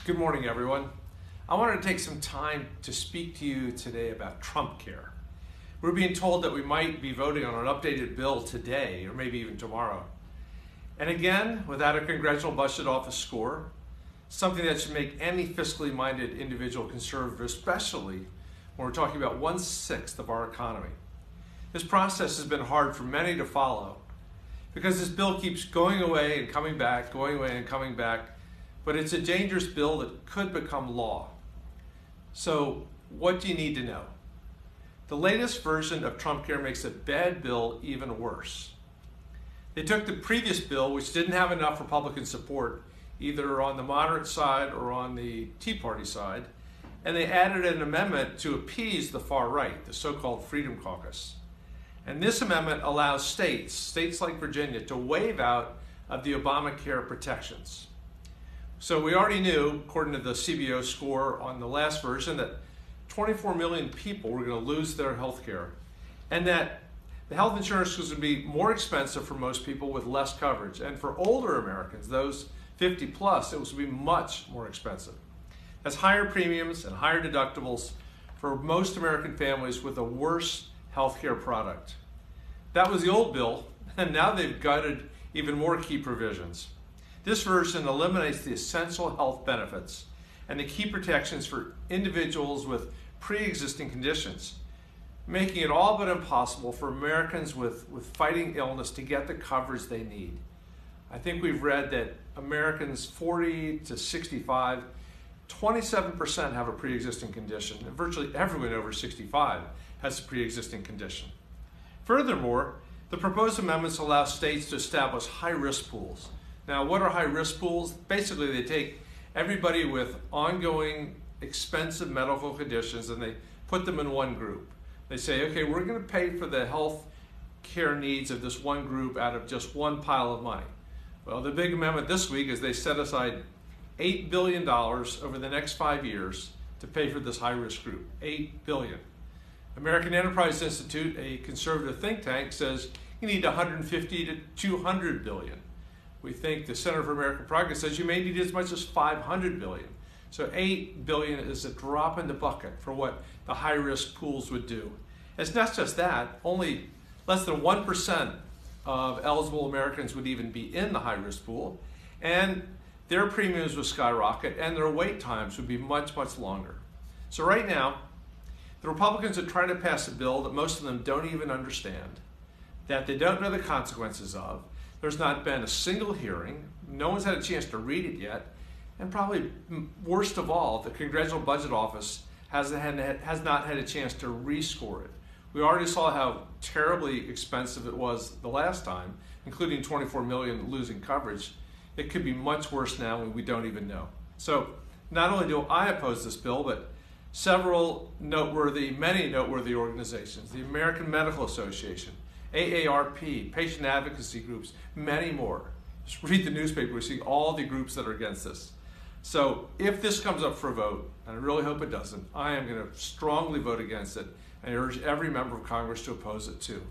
Good morning, everyone. I wanted to take some time to speak to you today about Trumpcare. We're being told that we might be voting on an updated bill today, or maybe even tomorrow. And again, without a Congressional Budget Office score, something that should make any fiscally minded individual conservative, especially when we're talking about 1/6 of our economy. This process has been hard for many to follow because this bill keeps going away and coming back, going away and coming back. But it's a dangerous bill that could become law. So what do you need to know? The latest version of Trumpcare makes a bad bill even worse. They took the previous bill, which didn't have enough Republican support, either on the moderate side or on the Tea Party side, and they added an amendment to appease the far right, the so-called Freedom Caucus. And this amendment allows states like Virginia, to waive out of the Obamacare protections. So we already knew, according to the CBO score on the last version, that 24 million people were going to lose their health care, and that the health insurance was going to be more expensive for most people with less coverage. And for older Americans, those 50 plus, it was going to be much more expensive. That's higher premiums and higher deductibles for most American families with a worse health care product. That was the old bill, and now they've gutted even more key provisions. This version eliminates the essential health benefits and the key protections for individuals with pre-existing conditions, making it all but impossible for Americans with fighting illness to get the coverage they need. I think we've read that Americans 40 to 65, 27% have a pre-existing condition, and virtually everyone over 65 has a pre-existing condition. Furthermore, the proposed amendments allow states to establish high-risk pools. Now, what are high-risk pools? Basically, they take everybody with ongoing expensive medical conditions and they put them in one group. They say, okay, we're going to pay for the health care needs of this one group out of just one pile of money. Well, the big amendment this week is they set aside $8 billion over the next 5 years to pay for this high-risk group. $8 billion. American Enterprise Institute, a conservative think tank, says you need 150 to 200 billion. We think the Center for American Progress says you may need as much as 500 billion. So $8 billion is a drop in the bucket for what the high-risk pools would do. It's not just that, only less than 1% of eligible Americans would even be in the high-risk pool, and their premiums would skyrocket and their wait times would be much, much longer. So right now, the Republicans are trying to pass a bill that most of them don't even understand, that they don't know the consequences of. There's not been a single hearing. No one's had a chance to read it yet. And probably worst of all, the Congressional Budget Office has not had a chance to rescore it. We already saw how terribly expensive it was the last time, including 24 million losing coverage. It could be much worse now and we don't even know. So not only do I oppose this bill, but many noteworthy organizations, the American Medical Association, AARP, patient advocacy groups, many more. Just read the newspaper, we see all the groups that are against this. So if this comes up for a vote, and I really hope it doesn't, I am going to strongly vote against it, and I urge every member of Congress to oppose it too.